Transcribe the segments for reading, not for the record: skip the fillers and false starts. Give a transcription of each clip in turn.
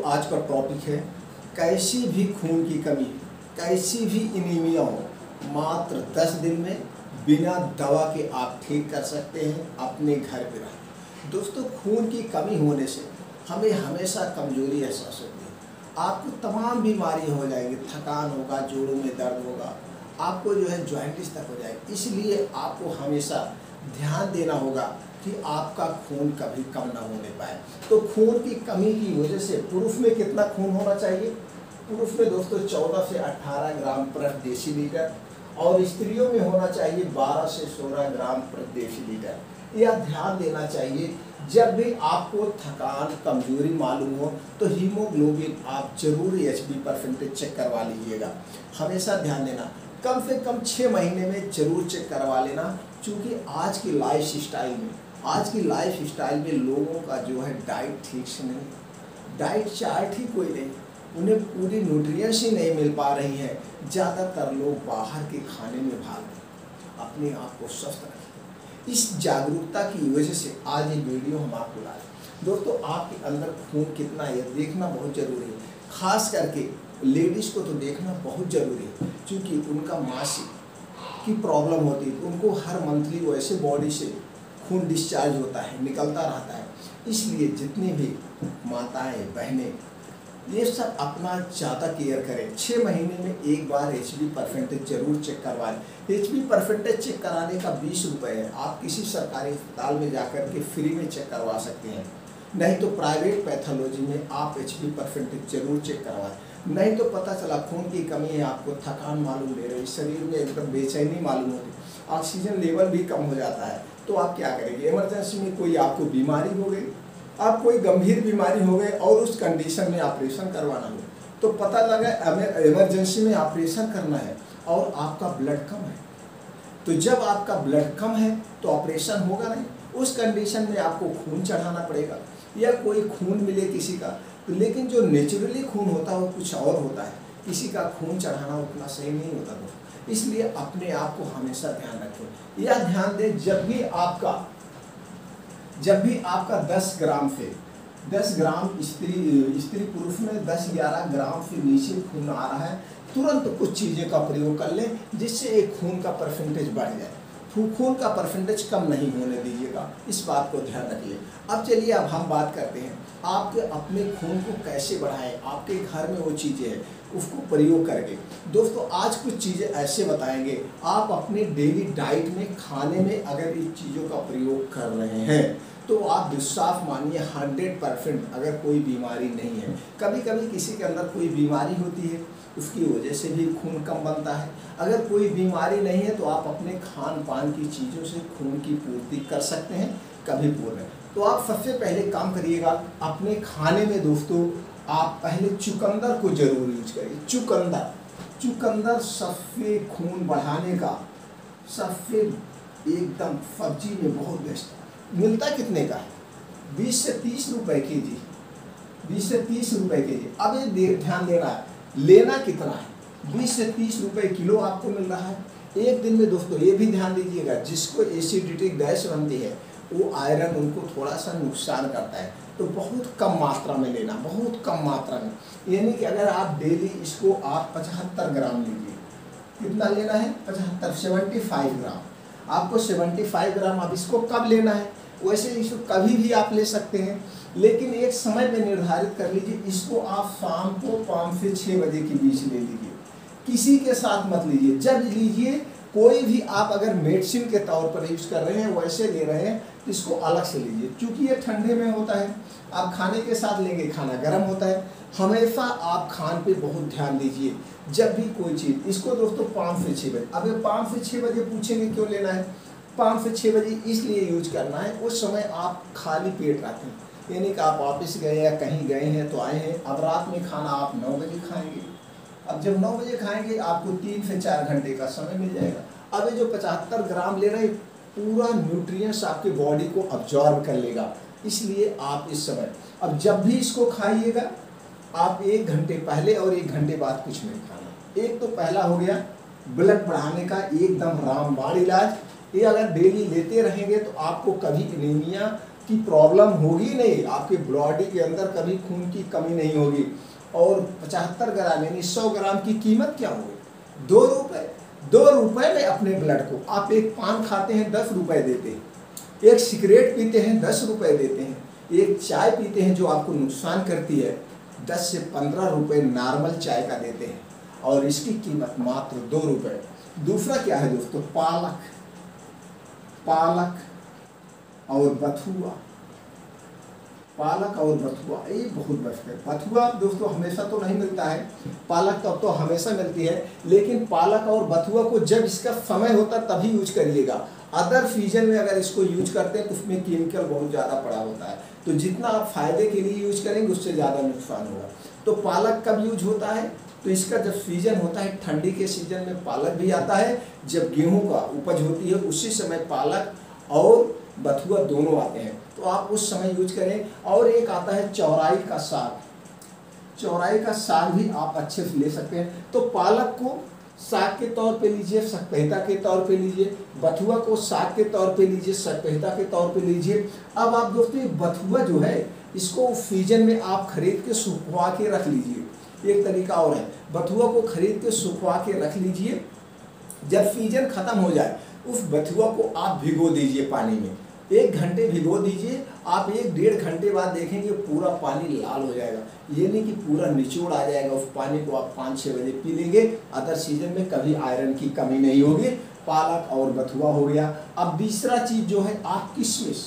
आज का टॉपिक है कैसी भी खून की कमी, कैसी भी एनीमिया हो, मात्र 10 दिन में बिना दवा के आप ठीक कर सकते हैं अपने घर पे रह। दोस्तों, खून की कमी होने से हमें हमेशा कमजोरी एहसास होती है। आपको तमाम बीमारी हो जाएगी, थकान होगा, जोड़ों में दर्द होगा, आपको जो है जॉइंटिस तक हो जाएगी। इसलिए आपको हमेशा ध्यान देना होगा कि आपका खून कभी कम ना होने पाए। तो खून की कमी की वजह से पुरुष में कितना खून होना चाहिए? पुरुष में दोस्तों 14 से 18 ग्राम प्रति डेसीलीटर और स्त्रियों में होना चाहिए 12 से 16 ग्राम प्रति डेसीलीटर। यह ध्यान देना चाहिए। जब भी आपको थकान, कमजोरी मालूम हो तो हीमोग्लोबिन आप जरूर HB% चेक करवा लीजिएगा। हमेशा ध्यान देना, कम से कम 6 महीने में जरूर चेक करवा लेना, क्योंकि आज की लाइफ स्टाइल में लोगों का जो है डाइट ठीक से नहीं, डाइट चार्ट ही कोई नहीं, उन्हें पूरी न्यूट्रिएंट्स ही नहीं मिल पा रही है। ज़्यादातर लोग बाहर के खाने में भाग रहे। अपने आप को स्वस्थ रखें। इस जागरूकता की वजह से आज ये वीडियो हम आपको लाए। दोस्तों, आपके अंदर खून कितना है देखना बहुत ज़रूरी है। खास करके लेडीज़ को तो देखना बहुत ज़रूरी है, क्योंकि उनका मासिक की प्रॉब्लम होती है। उनको हर मंथली वैसे बॉडी से खून डिस्चार्ज होता है, निकलता रहता है। इसलिए जितनी भी माताएं, बहनें, ये सब अपना ज़्यादा केयर करें। 6 महीने में एक बार HB% जरूर चेक करवाएं। HB% चेक कराने का 20 रुपये है। आप किसी सरकारी अस्पताल में जाकर के फ्री में चेक करवा सकते हैं, नहीं तो प्राइवेट पैथोलॉजी में आप HB% जरूर चेक करवाएं। नहीं तो पता चला खून की कमी है, आपको थकान मालूम ले रही, शरीर में एकदम बेचैनी मालूम होती, ऑक्सीजन लेवल भी कम हो जाता है, तो आप क्या करेंगे? इमरजेंसी में कोई आपको बीमारी हो गई, आप कोई गंभीर बीमारी हो गई और उस कंडीशन में ऑपरेशन करवाना हो, तो पता लगा हमें इमरजेंसी में ऑपरेशन करना है और आपका ब्लड कम है। तो जब आपका ब्लड कम है तो ऑपरेशन होगा नहीं। उस कंडीशन में आपको खून चढ़ाना पड़ेगा या कोई खून मिले किसी का। लेकिन जो नेचुरली खून होता है वो कुछ और होता है, किसी का खून चढ़ाना उतना सही नहीं होता दोस्तों। इसलिए अपने आप को हमेशा ध्यान रखें। यह ध्यान दें, जब भी आपका 10 ग्राम से 10 ग्राम स्त्री पुरुष में 10-11 ग्राम से नीचे खून आ रहा है, तुरंत कुछ चीज़ें का प्रयोग कर लें जिससे एक खून का परसेंटेज बढ़ जाए। खून का परसेंटेज कम नहीं होने दीजिएगा, इस बात को ध्यान रखिए। अब चलिए, अब हम बात करते हैं आपके अपने खून को कैसे बढ़ाएं। आपके घर में वो चीज़ें हैं, उसको प्रयोग करके। दोस्तों, आज कुछ चीज़ें ऐसे बताएंगे, आप अपने डेली डाइट में, खाने में अगर इन चीज़ों का प्रयोग कर रहे हैं तो आप विश्वास मानिए 100% अगर कोई बीमारी नहीं है। कभी कभी किसी के अंदर कोई बीमारी होती है, उसकी वजह से भी खून कम बनता है। अगर कोई बीमारी नहीं है तो आप अपने खान पान की चीज़ों से खून की पूर्ति कर सकते हैं, कभी पूर्ण। तो आप सबसे पहले काम करिएगा अपने खाने में दोस्तों, आप पहले चुकंदर को जरूर यूज करिए। चुकंदर सबसे खून बढ़ाने का सबसे एकदम सब्जी में बहुत बेस्ट है। मिलता कितने का है? 20 से 30 रुपए केजी, 20 से 30 रुपए केजी। अब ये ध्यान देना है, लेना कितना है? 20 से 30 रुपए किलो आपको मिल रहा है। एक दिन में दोस्तों ये भी ध्यान दीजिएगा, जिसको एसिडिटी गैस बनती है वो आयरन उनको थोड़ा सा नुकसान करता है, तो बहुत कम मात्रा में लेना, बहुत कम मात्रा में। यानी कि अगर आप डेली इसको आप 75 ग्राम लीजिए, कितना लेना है? 75 ग्राम। आपको 75 ग्राम। अब इसको कब लेना है? वैसे इसको कभी भी आप ले सकते हैं, लेकिन एक समय में निर्धारित कर लीजिए। इसको आप शाम को 5 से 6 बजे के बीच ले लीजिए, किसी के साथ मत लीजिए। जब लीजिए, कोई भी आप अगर मेडिसिन के तौर पर यूज कर रहे हैं, वैसे ले रहे हैं, तो इसको अलग से लीजिए, क्योंकि ये ठंडे में होता है। आप खाने के साथ लेंगे, खाना गर्म होता है। हमेशा आप खान पे बहुत ध्यान दीजिए। जब भी कोई चीज़, इसको दोस्तों 5 से 6 बजे, अब 5 से 6 बजे पूछेंगे क्यों लेना है? 5 से 6 बजे इसलिए यूज करना है, उस समय आप खाली पेट रहते हैं, यानी कि आप ऑफिस गए या कहीं गए हैं तो आए हैं। अब रात में खाना आप 9 बजे खाएंगे। अब जब 9 बजे खाएंगे आपको 3 से 4 घंटे का समय मिल जाएगा। अब ये जो 75 ग्राम ले रहे हैं, पूरा न्यूट्रिएंट्स आपके बॉडी को अब्जॉर्ब कर लेगा। इसलिए आप इस समय, अब जब भी इसको खाइएगा, आप 1 घंटे पहले और 1 घंटे बाद कुछ नहीं खाना। एक तो पहला हो गया ब्लड बढ़ाने का एकदम रामबाण इलाज। ये अगर डेली लेते रहेंगे तो आपको कभी एनीमिया की प्रॉब्लम होगी नहीं, आपके बॉडी के अंदर कभी खून की कमी नहीं होगी। और 75 ग्राम यानी 100 ग्राम की कीमत क्या होगी? 2 रुपये। 2 रुपये में अपने ब्लड को, आप एक पान खाते हैं 10 रुपये देते हैं, एक सिगरेट पीते हैं 10 रुपये देते हैं, एक चाय पीते हैं जो आपको नुकसान करती है 10 से 15 रुपये नॉर्मल चाय का देते हैं, और इसकी कीमत मात्र 2 रुपये। दूसरा क्या है दोस्तों? पालक। पालक और बथुआ, पालक और बथुआ ये बहुत बेस्ट है। बथुआ दोस्तों हमेशा तो नहीं मिलता है, पालक तो अब तो हमेशा मिलती है, लेकिन पालक और बथुआ को जब इसका समय होता है तभी यूज करिएगा। अदर सीजन में अगर इसको यूज करते हैं तो उसमें केमिकल बहुत ज़्यादा पड़ा होता है, तो जितना आप फायदे के लिए यूज करेंगे उससे ज़्यादा नुकसान होगा। तो पालक कब यूज होता है? तो इसका जब सीजन होता है, ठंडी के सीजन में पालक भी आता है, जब गेहूं का उपज होती है उसी समय पालक और बथुआ दोनों आते हैं, तो आप उस समय यूज करें। और एक आता है चौराई का साग, चौराई का साग भी आप अच्छे से ले सकते हैं। तो पालक को साग के तौर पे लीजिए, सतपहिता के तौर पे लीजिए, बथुआ को साग के तौर पे लीजिए, सतपहिता के तौर पे लीजिए। अब आप दोस्तों बथुआ जो है इसको सीजन में आप खरीद के सुखवा के रख लीजिए। एक तरीका और है, बथुआ को खरीद के सुखवा के रख लीजिए, जब सीजन खत्म हो जाए उस बथुआ को आप भिगो दीजिए पानी में, 1 घंटे भिगो दीजिए। आप 1-1.5 घंटे बाद देखेंगे पूरा पानी लाल हो जाएगा, ये नहीं कि पूरा निचोड़ आ जाएगा। उस पानी को आप 5-6 बजे पी लेंगे, अदर सीजन में कभी आयरन की कमी नहीं होगी। पालक और बथुआ हो गया। अब तीसरा चीज जो है आप किशमिश,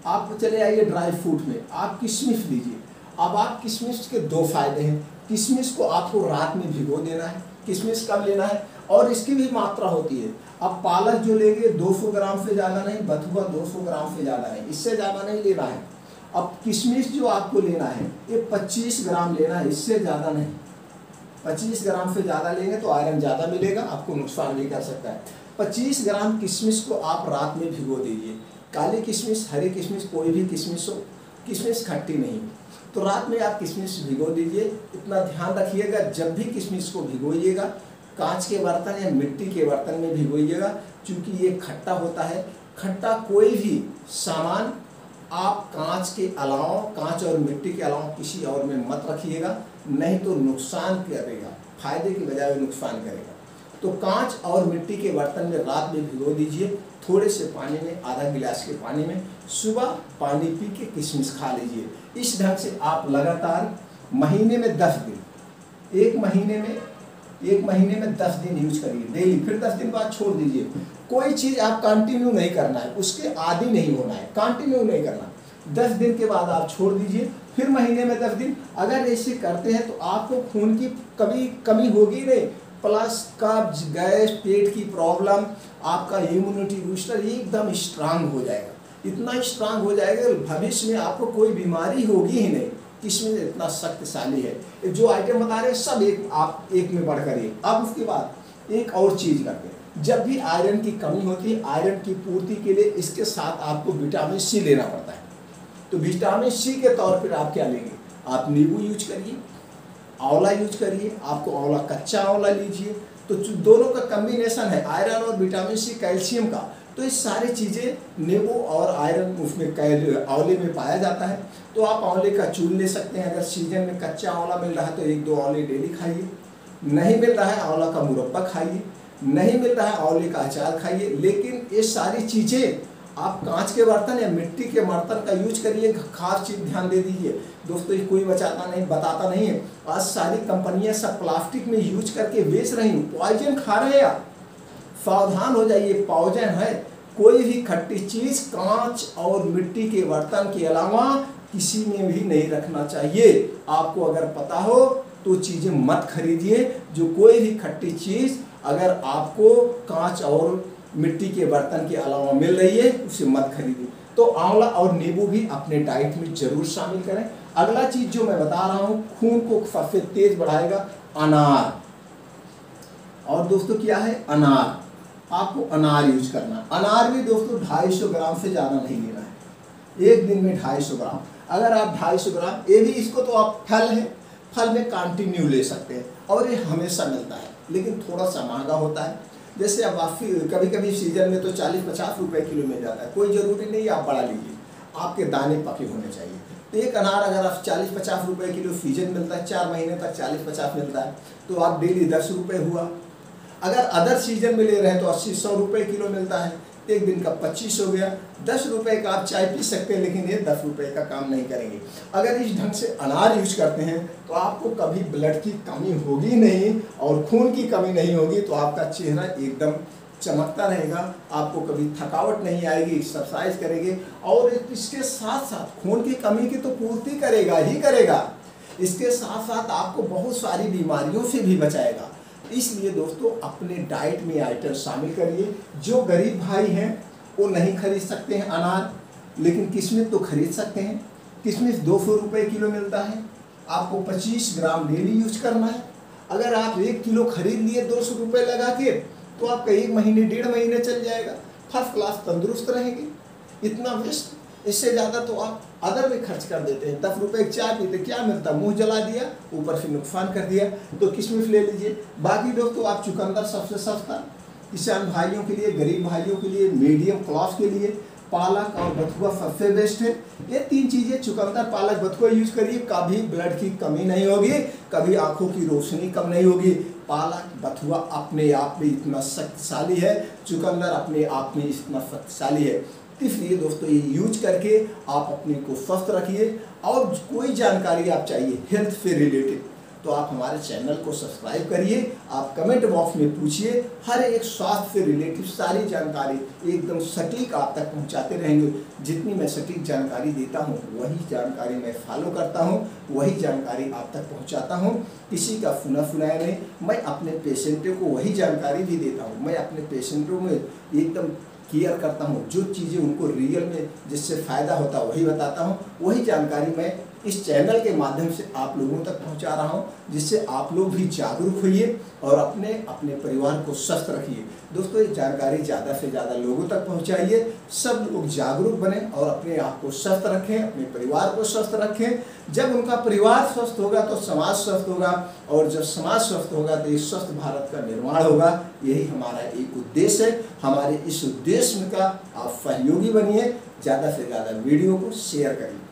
आप चले आइए ड्राई फ्रूट में, आप किशमिश लीजिए। अब आप किशमिश के 2 फायदे हैं। किशमिश को आपको रात में भिगो देना है, किशमिश कब लेना है, और इसकी भी मात्रा होती है। अब पालक जो लेंगे 200 ग्राम से ज़्यादा नहीं, बथुआ 200 ग्राम से ज़्यादा नहीं, इससे ज़्यादा नहीं लेना है। अब किशमिश जो आपको लेना है ये 25 ग्राम लेना है, इससे ज़्यादा नहीं। 25 ग्राम से ज़्यादा लेंगे तो आयरन ज़्यादा मिलेगा, आपको नुकसान भी कर सकता है। 25 ग्राम किशमिश को आप रात में भिगो दीजिए। काली किशमिश, हरी किशमिश, कोई भी किशमिश हो, किशमिश खट्टी नहीं, तो रात में आप किशमिश भिगो दीजिए। इतना ध्यान रखिएगा जब भी किशमिश को भिगोइएगा कांच के बर्तन या मिट्टी के बर्तन में भिगोइएगा, क्योंकि ये खट्टा होता है। खट्टा कोई भी सामान आप कांच के अलावा, कांच और मिट्टी के अलावा किसी और में मत रखिएगा, नहीं तो नुकसान करेगा, फायदे की बजाय नुकसान करेगा। तो कांच और मिट्टी के बर्तन में रात में भिगो दीजिए, थोड़े से पानी में, आधा गिलास के पानी में, सुबह पानी पी के किशमिश खा लीजिए। इस ढंग से आप लगातार महीने में 10 दिन, एक महीने में 10 दिन यूज करिए डेली, फिर 10 दिन बाद छोड़ दीजिए। कोई चीज़ आप कंटिन्यू नहीं करना है, उसके आदी नहीं होना है, कंटिन्यू नहीं करना। 10 दिन के बाद आप छोड़ दीजिए, फिर महीने में 10 दिन। अगर ऐसे करते हैं तो आपको खून की कमी होगी नहीं, प्लस कब्ज, गैस, पेट की प्रॉब्लम, आपका इम्यूनिटी बूस्टर एकदम स्ट्रांग हो जाएगा। इतना स्ट्रांग हो जाएगा भविष्य में आपको कोई बीमारी होगी ही नहीं। किशमिश इतना शक्तिशाली है। जो आइटम बता रहे हैं सब एक में बढ़कर एक। अब उसके बाद एक और चीज करते हैं, जब भी आयरन की कमी होती है, आयरन की पूर्ति के लिए इसके साथ आपको विटामिन सी लेना पड़ता है। तो विटामिन सी के तौर पर आप क्या लेंगे? आप नींबू यूज करिए, आंवला यूज करिए। आपको आंवला, कच्चा आंवला लीजिए। तो दोनों का कम्बिनेशन है आयरन और विटामिन सी, कैल्शियम का। तो ये सारी चीज़ें नींबू और आयरन उसमें आंवले में पाया जाता है। तो आप आंवले का चूर्ण ले सकते हैं। अगर सीजन में कच्चा आंवला मिल रहा है तो 1-2 आंवले डेली खाइए। नहीं मिल रहा है आंवला का मुरब्बा खाइए, नहीं मिल रहा है आंवले का अचार खाइए। लेकिन ये सारी चीज़ें आप कांच के बर्तन या मिट्टी के बर्तन का यूज करिए। खास चीज़ ध्यान दे दीजिए दोस्तों, ये कोई बताता नहीं है। आज सारी कंपनियां सब प्लास्टिक में यूज करके बेच रही हैं, पॉइजन खा रहे हैं आप। सावधान हो जाइए, पॉइजन है। कोई भी खट्टी चीज कांच और मिट्टी के बर्तन के अलावा किसी में भी नहीं रखना चाहिए। आपको अगर पता हो तो चीजें मत खरीदिए। जो कोई भी खट्टी चीज अगर आपको कांच और मिट्टी के बर्तन के अलावा मिल रही है उसे मत खरीदिए। तो आंवला और नींबू भी अपने डाइट में जरूर शामिल करें। अगला चीज जो मैं बता रहा हूं, खून को सबसे तेज बढ़ाएगा, अनार। और दोस्तों क्या है? अनार। आपको अनार यूज करना। अनार भी दोस्तों 250 ग्राम से ज़्यादा नहीं लेना है, एक दिन में 250 ग्राम। अगर आप 250 ग्राम, ये भी, इसको तो आप फल है, फल में कंटिन्यू ले सकते हैं और ये हमेशा मिलता है, लेकिन थोड़ा सा महंगा होता है। जैसे अब आप कभी कभी सीजन में तो 40-50 रुपए किलो मिल जाता है। कोई ज़रूरी नहीं आप बड़ा लीजिए, आपके दाने पके होने चाहिए। तो एक अनार अगर आप 40-50 रुपए किलो सीजन मिलता है, 4 महीने तक 40-50 मिलता है, तो आप डेली 10 रुपये हुआ। अगर अदर सीजन में ले रहे हैं तो 80-100 रुपये किलो मिलता है, एक दिन का 25 हो गया। 10 रुपये का आप चाय पी सकते हैं, लेकिन ये 10 रुपये का काम नहीं करेंगे। अगर इस ढंग से अनार यूज करते हैं तो आपको कभी ब्लड की कमी होगी नहीं और खून की कमी नहीं होगी, तो आपका चेहरा एकदम चमकता रहेगा, आपको कभी थकावट नहीं आएगी, एक्सरसाइज करेंगे और इसके साथ साथ खून की कमी की तो पूर्ति करेगा ही करेगा, इसके साथ साथ आपको बहुत सारी बीमारियों से भी बचाएगा। इसलिए दोस्तों अपने डाइट में आइटम शामिल करिए। जो गरीब भाई हैं वो नहीं खरीद सकते हैं अनार, लेकिन किशमिश तो खरीद सकते हैं। किशमिश 200 रुपये किलो मिलता है, आपको 25 ग्राम डेली यूज करना है। अगर आप 1 किलो खरीद लिए 200 रुपये लगा के, तो आपका 1 महीने 1.5 महीने चल जाएगा, फर्स्ट क्लास तंदुरुस्त रहेंगे। इतना वेस्ट, इससे ज़्यादा तो आप अदर में खर्च कर देते हैं। 10 रुपये की चाय पीते, क्या मिलता, मुंह जला दिया, ऊपर से नुकसान कर दिया। तो किशमिश ले लीजिए। बाकी दोस्तों आप चुकंदर सबसे सस्ता, किसान भाइयों के लिए, गरीब भाइयों के लिए, मीडियम क्लास के लिए पालक और बथुआ सबसे बेस्ट है। ये 3 चीज़ें चुकंदर, पालक, बथुआ यूज करिए, कभी ब्लड की कमी नहीं होगी, कभी आंखों की रोशनी कम नहीं होगी। पालक बथुआ अपने आप में इतना शक्तिशाली है, चुकंदर अपने आप में इतना शक्तिशाली है। इसलिए दोस्तों ये यूज करके आप अपने को स्वस्थ रखिए। और कोई जानकारी आप चाहिए हेल्थ से रिलेटेड तो आप हमारे चैनल को सब्सक्राइब करिए, आप कमेंट बॉक्स में पूछिए, हर एक स्वास्थ्य से रिलेटेड सारी जानकारी एकदम सटीक आप तक पहुंचाते रहेंगे। जितनी मैं सटीक जानकारी देता हूं वही जानकारी मैं फॉलो करता हूं, वही जानकारी आप तक पहुंचाता हूं। किसी का सुनाया नहीं, मैं अपने पेशेंटों को वही जानकारी भी देता हूँ। मैं अपने पेशेंटों में एकदम केयर करता हूँ, जो चीज़ें उनको रियल में जिससे फ़ायदा होता है वही बताता हूँ। वही जानकारी मैं इस चैनल के माध्यम से आप लोगों तक पहुँचा रहा हूँ, जिससे आप लोग भी जागरूक होइए और अपने परिवार को स्वस्थ रखिए। दोस्तों ये जानकारी ज़्यादा से ज़्यादा लोगों तक पहुँचाइए, सब लोग जागरूक बने और अपने आप को स्वस्थ रखें, अपने परिवार को स्वस्थ रखें। जब उनका परिवार स्वस्थ होगा तो समाज स्वस्थ होगा, और जब समाज स्वस्थ होगा तो ये स्वस्थ भारत का निर्माण होगा। यही हमारा एक उद्देश्य है। हमारे इस उद्देश्य का आप सहयोगी बनिए, ज़्यादा से ज़्यादा वीडियो को शेयर करिए।